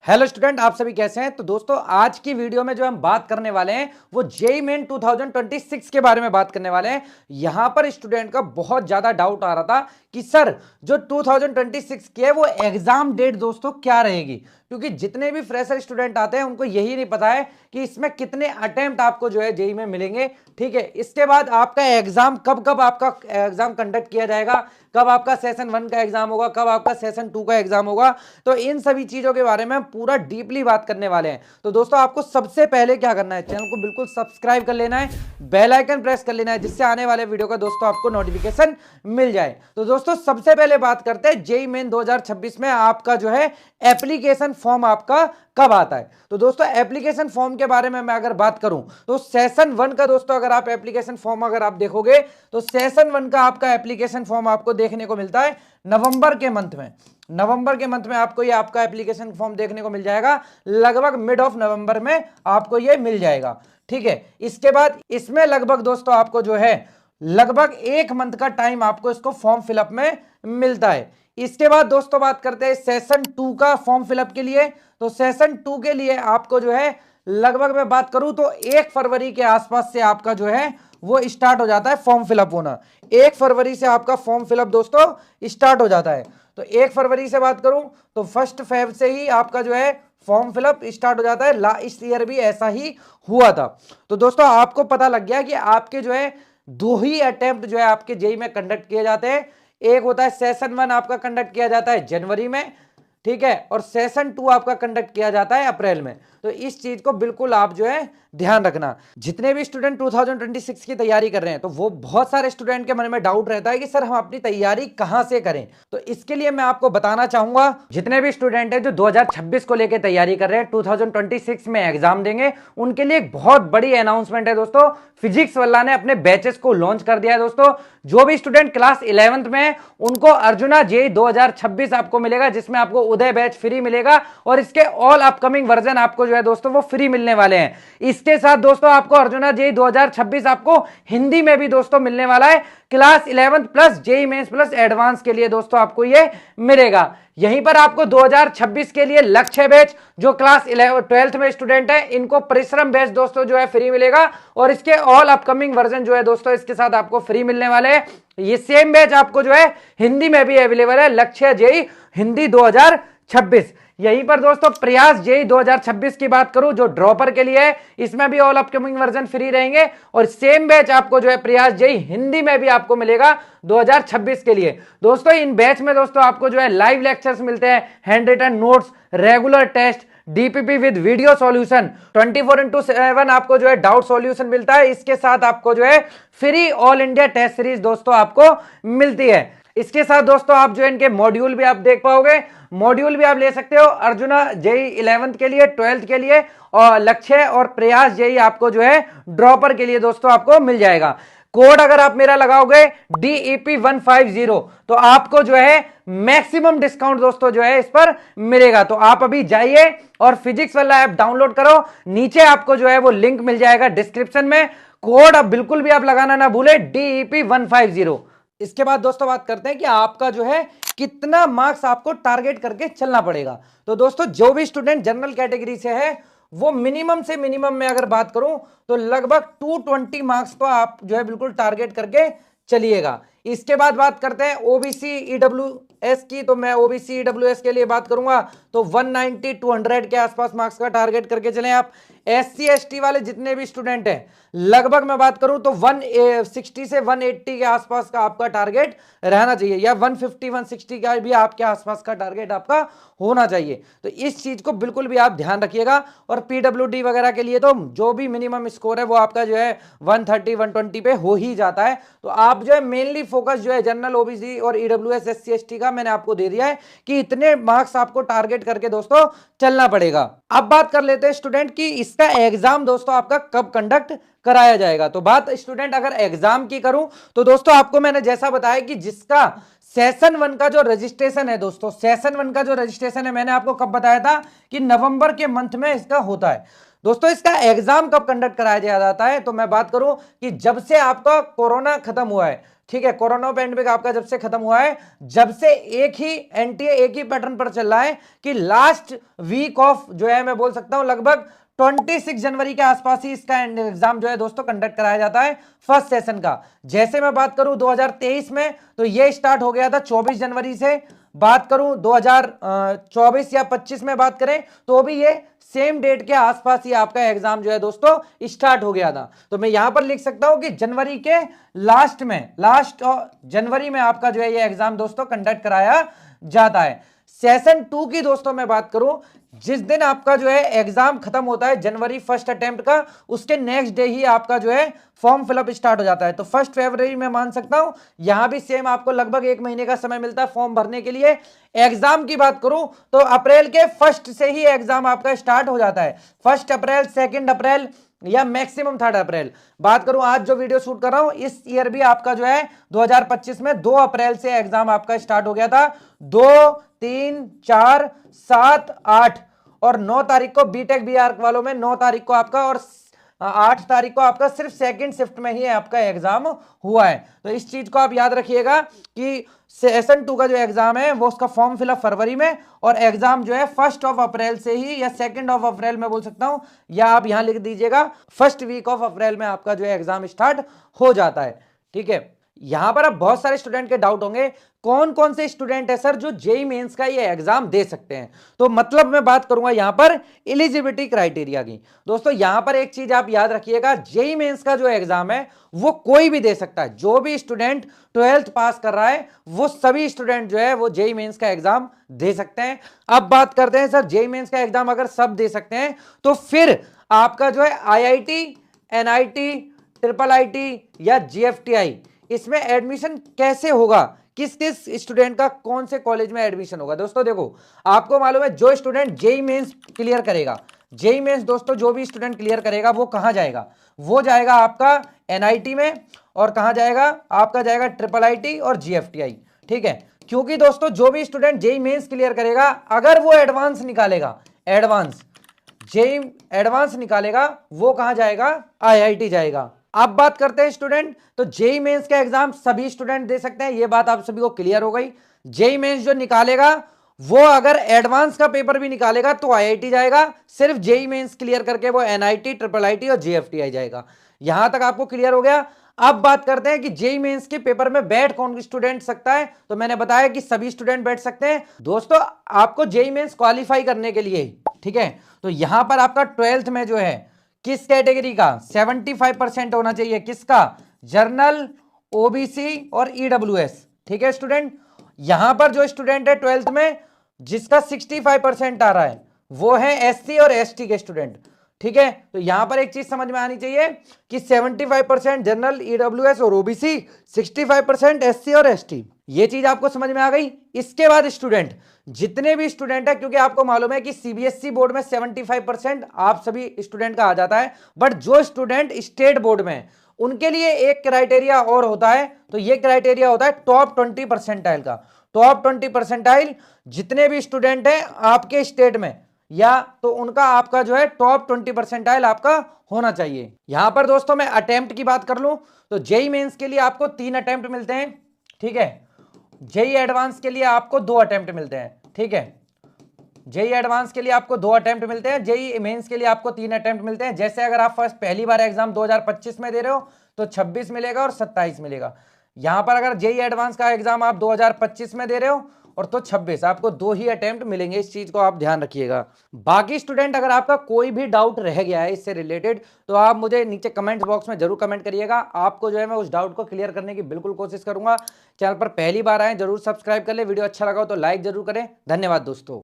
Hello student, आप सभी कैसे हैं। तो दोस्तों आज की वीडियो में जो हम बात करने वाले हैं वो जेईई मेन 2026 के बारे में बात करने वाले हैं। यहां पर स्टूडेंट का बहुत ज्यादा डाउट आ रहा था कि सर जो 2026 की है वो एग्जाम डेट दोस्तों क्या रहेगी, क्योंकि जितने भी फ्रेशर स्टूडेंट आते हैं उनको यही नहीं पता है कि इसमें कितने अटेम्प्ट आपको जो है जेईई में मिलेंगे। ठीक है, इसके बाद आपका एग्जाम कब कब आपका एग्जाम कंडक्ट किया जाएगा, कब आपका सेशन 1 का एग्जाम होगा, कब आपका सेशन 2 का एग्जाम होगा। तो इन सभी चीजों के बारे में हम पूरा डीपली बात करने वाले हैं। तो दोस्तों आपको सबसे पहले क्या करना है, चैनल को बिल्कुल सब्सक्राइब कर लेना है, बेल आइकन प्रेस कर लेना है, जिससे आने वाले वीडियो का दोस्तों आपको नोटिफिकेशन मिल जाए। तो दोस्तों सबसे पहले बात करते हैं जेईई मेन 2026 में आपका जो है एप्लीकेशन फॉर्म आपका कब आता है। तो दोस्तों एप्लीकेशन फॉर्म के बारे में मैं अगर बात करूं तो सेशन 1 का दोस्तों अगर आप एप्लीकेशन फॉर्म अगर आप देखोगे तो सेशन 1 का आपका एप्लीकेशन फॉर्म आपको देखने को मिलता है नवंबर के मंथ में। नवंबर के मंथ में आपको ये आपका एप्लीकेशन फॉर्म देखने को मिल जाएगा, लगभग मिड ऑफ नवंबर में आपको ये मिल जाएगा। ठीक है, इसके बाद इसमें लगभग दोस्तों आपको जो है लगभग 1 मंथ का टाइम आपको इसको फॉर्म फिलअप में मिलता है। इसके बाद दोस्तों बात करते हैं सेशन 2 का फॉर्म फिलअप के लिए। तो सेशन 2 के लिए आपको जो है लगभग मैं बात करूं तो 1 फरवरी के आसपास से आपका जो है वो स्टार्ट हो जाता है फॉर्म फिलअप होना। 1 फरवरी से आपका फॉर्म फिलअप दोस्तों स्टार्ट हो जाता है। तो 1 फरवरी से बात करूं तो 1 फेब से ही आपका जो है फॉर्म फिलअप स्टार्ट हो जाता है। लास्ट ईयर भी ऐसा ही हुआ था। तो दोस्तों आपको पता लग गया कि आपके जो है 2 ही अटेम्प्ट जो है आपके जेईई में कंडक्ट किए जाते हैं। एक होता है सेशन 1 आपका कंडक्ट किया जाता है जनवरी में, ठीक है, और सेशन 2 आपका कंडक्ट किया जाता है अप्रैल में। तो इस चीज को बिल्कुल आप जो है ध्यान रखना। जितने भी स्टूडेंट 2026 की तैयारी कर रहे हैं तो वो बहुत सारे स्टूडेंट के मन में डाउट रहता है कि सर हम अपनी तैयारी कहां से करें। तो इसके लिए मैं आपको बताना चाहूंगा, जितने भी स्टूडेंट हैं जो 2026 को लेकर तैयारी कर रहे हैं, 2026 में एग्जाम देंगे, उनके लिए एक बहुत बड़ी अनाउंसमेंट है दोस्तों। फिजिक्स वाला ने अपने बैचेस को लॉन्च कर दिया है दोस्तों। जो भी स्टूडेंट क्लास 11th में है उनको अर्जुना जेईई 2026 आपको मिलेगा, जिसमें आपको उदय बैच फ्री मिलेगा और इसके ऑल अपकमिंग वर्जन आपको जो है दोस्तों वो फ्री मिलने वाले हैं। इसके साथ दोस्तों आपको अर्जुना जेईई 2026 आपको हिंदी में भी दोस्तों मिलने वाला है। Class 11th plus JEE mains plus advance के लिए दोस्तों आपको ये मिलेगा। यहीं पर आपको 2026 के लिए लक्ष्य बैच, जो क्लास 12th में स्टूडेंट है, इनको परिश्रम बैच दोस्तों जो है फ्री मिलेगा और इसके ऑल अपकमिंग वर्जन जो है दोस्तों इसके साथ आपको फ्री मिलने वाले हैं। ये सेम बैच आपको जो है हिंदी में भी अवेलेबल है, लक्ष्य जेईई हिंदी 2026। यहीं पर दोस्तों प्रयास जेईई 2026 की बात करूं जो ड्रॉपर के लिए है, इसमें भी ऑल अपकमिंग वर्जन फ्री रहेंगे और सेम बैच आपको जो है प्रयास जेईई हिंदी में भी आपको मिलेगा 2026 के लिए। दोस्तों इन बैच में दोस्तों आपको जो है लाइव लेक्चर्स मिलते हैं, hand written notes, regular test, DPP with video solution, 24/7 आपको जो है डाउट सॉल्यूशन मिलता है। इसके साथ आपको जो है free all India test series दोस्तों आपको मिलती है। इसके साथ दोस्तों आप जो है इनके मॉड्यूल भी आप देख पाओगे, मॉड्यूल भी आप ले सकते हो अर्जुना जेईई 11th के लिए, 12th के लिए और लक्ष्य और प्रयास जेईई आपको जो है ड्रॉपर के लिए दोस्तों आपको मिल जाएगा। कोड अगर आप मेरा लगाओगे DEP 150 तो आपको जो है मैक्सिमम डिस्काउंट दोस्तों जो है इस पर मिलेगा। तो आप अभी जाइए और फिजिक्स वाला ऐप डाउनलोड करो, नीचे आपको जो है वो लिंक मिल जाएगा डिस्क्रिप्शन में। कोड अब बिल्कुल भी आप लगाना ना भूले, DEP 150। इसके बाद दोस्तों बात करते हैं कि आपका जो है कितना मार्क्स आपको टारगेट करके चलना पड़ेगा। तो दोस्तों जो भी स्टूडेंट जनरल कैटेगरी से है वो मिनिमम से मिनिमम में अगर बात करूं तो लगभग 220 मार्क्स को आप जो है बिल्कुल टारगेट करके चलिएगा। इसके बाद बात करते हैं ओबीसी ईडब्ल्यूएस की। तो मैं ओबीसी ईडब्ल्यूएस के लिए बात करूंगा तो 190 200 के आसपास मार्क्स का टारगेट करके चलें आप। SC ST वाले जितने भी स्टूडेंट हैं लगभग मैं बात करूं तो 160 से 180 के आसपास का आपका टारगेट रहना चाहिए, या 150 160 का भी आपके आसपास का टारगेट आपका होना चाहिए। तो इस चीज को बिल्कुल भी आप ध्यान रखिएगा। और पीडब्ल्यूडी वगैरह के लिए तो जो भी मिनिमम स्कोर है वो आपका जो है 130 120 पे हो ही जाता है। तो आप जो है मेनली फोकस जो है जनरल ओबीसी और ईडब्ल्यूएस SC ST का मैंने आपको दे दिया है कि इतने मार्क्स आपको टारगेट करके दोस्तों चलना पड़ेगा। अब बात कर लेते हैं स्टूडेंट की इसका एग्जाम दोस्तों आपका कब कंडक्ट कराया जाएगा। तो बात स्टूडेंट अगर एग्जाम की करूं तो दोस्तों आपको मैंने जैसा बताया कि जिसका सेशन 1 का जो रजिस्ट्रेशन है दोस्तों, सेशन 1 का जो रजिस्ट्रेशन है मैंने आपको कब बताया था कि नवंबर के मंथ में इसका होता है। दोस्तों इसका एग्जाम कब कंडक्ट कराया जाता है, तो मैं बात करूं कि जब से आपका कोरोना खत्म हुआ है, ठीक है, कोरोना पेंडेमिक आपका जब से खत्म हुआ है, जब से एक ही एनटीए एक ही पैटर्न पर चल रहा है कि लास्ट वीक ऑफ जो है, मैं बोल सकता हूं लगभग 26 जनवरी के आसपास ही इसका एग्जाम जो है दोस्तों कंडक्ट कराया जाता है फर्स्ट सेशन का। जैसे मैं बात करूं 2023 में तो ये स्टार्ट हो गया था 24 जनवरी से। बात करूं 2024 या 25 में बात करें तो भी ये सेम डेट के आसपास ही आपका एग्जाम जो है दोस्तों स्टार्ट हो गया था। तो मैं यहां पर लिख सकता हूं कि जनवरी के लास्ट जनवरी में आपका जो है ये एग्जाम दोस्तों कंडक्ट कराया जाता है। सेशन 2 की दोस्तों मैं बात करूं, जिस दिन आपका जो है एग्जाम खत्म होता है जनवरी फर्स्ट अटेम्प्ट का, उसके नेक्स्ट डे ही आपका जो है फॉर्म फिलअप स्टार्ट हो जाता है। तो 1 फरवरी में मान सकता हूं, यहां भी सेम आपको लगभग 1 महीने का समय मिलता है फॉर्म भरने के लिए। एग्जाम की बात करूं तो अप्रैल के फर्स्ट से ही एग्जाम आपका स्टार्ट हो जाता है, 1 अप्रैल, 2 अप्रैल या मैक्सिमम 3 अप्रैल। बात करूं आज जो वीडियो शूट कर रहा हूं, इस ईयर भी आपका जो है 2025 में 2 अप्रैल से एग्जाम आपका स्टार्ट हो गया था। 2, 3, 4, 7, 8 और 9 तारीख को बीटेक बी आर्क वालों में 9 तारीख को आपका और 8 तारीख को आपका सिर्फ सेकंड शिफ्ट में ही आपका एग्जाम हुआ है। तो इस चीज को आप याद रखिएगा कि सेशन 2 का जो एग्जाम है वो उसका फॉर्म फिलअप फरवरी में, और एग्जाम जो है 1 अप्रैल से ही या 2 अप्रैल में बोल सकता हूं, या आप यहां लिख दीजिएगा 1 वीक ऑफ अप्रैल में आपका जो है एग्जाम स्टार्ट हो जाता है। ठीक है, यहां पर अब बहुत सारे स्टूडेंट के डाउट होंगे कौन कौन से स्टूडेंट है सर जो जेईई मेंस का ये एग्जाम दे सकते हैं। तो मतलब मैं बात करूंगा यहां पर एलिजिबिलिटी क्राइटेरिया की। दोस्तों यहां पर एक चीज आप याद रखिएगा, जेईई मेंस का जो एग्जाम है वो कोई भी दे सकता है। जो भी स्टूडेंट 12th पास कर रहा है वो सभी स्टूडेंट जो है वो जेईई मेंस का एग्जाम दे सकते हैं। अब बात करते हैं सर जेईई मेंस का एग्जाम अगर सब दे सकते हैं तो फिर आपका जो है आईआईटी, एनआईटी, ट्रिपल आईटी या जीएफटीआई, इसमें एडमिशन कैसे होगा, किस किस स्टूडेंट का कौन से कॉलेज में एडमिशन होगा। दोस्तों देखो आपको मालूम है जो स्टूडेंट जेईई मेंस क्लियर करेगा, जेईई मेंस दोस्तों जो भी स्टूडेंट क्लियर करेगा वो कहां जाएगा, वो जाएगा आपका एनआईटी में, और कहां जाएगा आपका जाएगा ट्रिपल आईटी और जीएफटीआई। ठीक है, क्योंकि दोस्तों जो भी स्टूडेंट जेईई मेंस क्लियर करेगा अगर वो एडवांस निकालेगा, जेईई एडवांस निकालेगा, वो कहां जाएगा, आईआईटी जाएगा। अब बात करते हैं स्टूडेंट, तो जेईई मेंस का एग्जाम सभी स्टूडेंट दे सकते हैं, ये बात आप सभी को क्लियर हो गई। जेईई मेंस जो निकालेगा वो अगर एडवांस का पेपर भी निकालेगा तो आईआईटी जाएगा, सिर्फ जेईई मेंस क्लियर करके वो एनआईटी, ट्रिपल आईटी और जीएफटीआई जाएगा। यहां तक आपको क्लियर हो गया। अब बात करते हैं कि जेईई मेंस के पेपर में बैठ कौन स्टूडेंट सकता है, तो मैंने बताया कि सभी स्टूडेंट बैठ सकते हैं। दोस्तों आपको जेईई मेंस क्वालिफाई करने के लिए, ठीक है, तो यहां पर आपका 12th में जो है किस कैटेगरी का 75% होना चाहिए, किसका, जर्नल, ओबीसी और ईडब्ल्यूएस। ठीक है स्टूडेंट, यहां पर जो स्टूडेंट है 12th में जिसका 65% आ रहा है वो है एससी और एसटी के स्टूडेंट। ठीक है, तो यहां पर एक चीज समझ में आनी चाहिए कि 75% जनरल, ईडब्ल्यूएस और ओबीसी, 65% एससी और एसटी, ये चीज आपको समझ में आ गई। इसके बाद स्टूडेंट, जितने भी स्टूडेंट है, क्योंकि आपको मालूम है कि सीबीएसई बोर्ड में 75% आप सभी स्टूडेंट का आ जाता है, बट जो स्टूडेंट स्टेट बोर्ड में उनके लिए एक क्राइटेरिया और होता है, तो ये क्राइटेरिया होता है टॉप 20 परसेंटाइल का। टॉप 20 परसेंटाइल जितने भी स्टूडेंट हैं आपके स्टेट में, या तो उनका आपका जो है टॉप 20 परसेंटाइल आपका होना चाहिए। यहां पर दोस्तों मैं अटेम्प्ट की बात कर लूं तो जेईई मेंस के लिए आपको 3 अटेम्प्ट मिलते हैं। ठीक है, जेईई एडवांस के लिए आपको 2 अटेम्प्ट मिलते हैं। ठीक है, जेईई एडवांस के लिए आपको 2 अटेम्प्ट मिलते हैं, जेईई मेंस के लिए आपको 3 अटेम्प्ट मिलते हैं। जैसे अगर आप फर्स्ट पहली बार एग्जाम 2025 में दे रहे हो तो 26 मिलेगा और 27 मिलेगा। यहां पर अगर जेईई एडवांस का एग्जाम आप 2025 में दे रहे हो और तो 26, आपको 2 ही अटेम्प्ट मिलेंगे, इस चीज को आप ध्यान रखिएगा। बाकी स्टूडेंट अगर आपका कोई भी डाउट रह गया है इससे रिलेटेड तो आप मुझे नीचे कमेंट बॉक्स में जरूर कमेंट करिएगा, आपको जो है मैं उस डाउट को क्लियर करने की बिल्कुल कोशिश करूंगा। चैनल पर पहली बार आए जरूर सब्सक्राइब कर ले, वीडियो अच्छा लगा हो तो लाइक जरूर करें। धन्यवाद दोस्तों।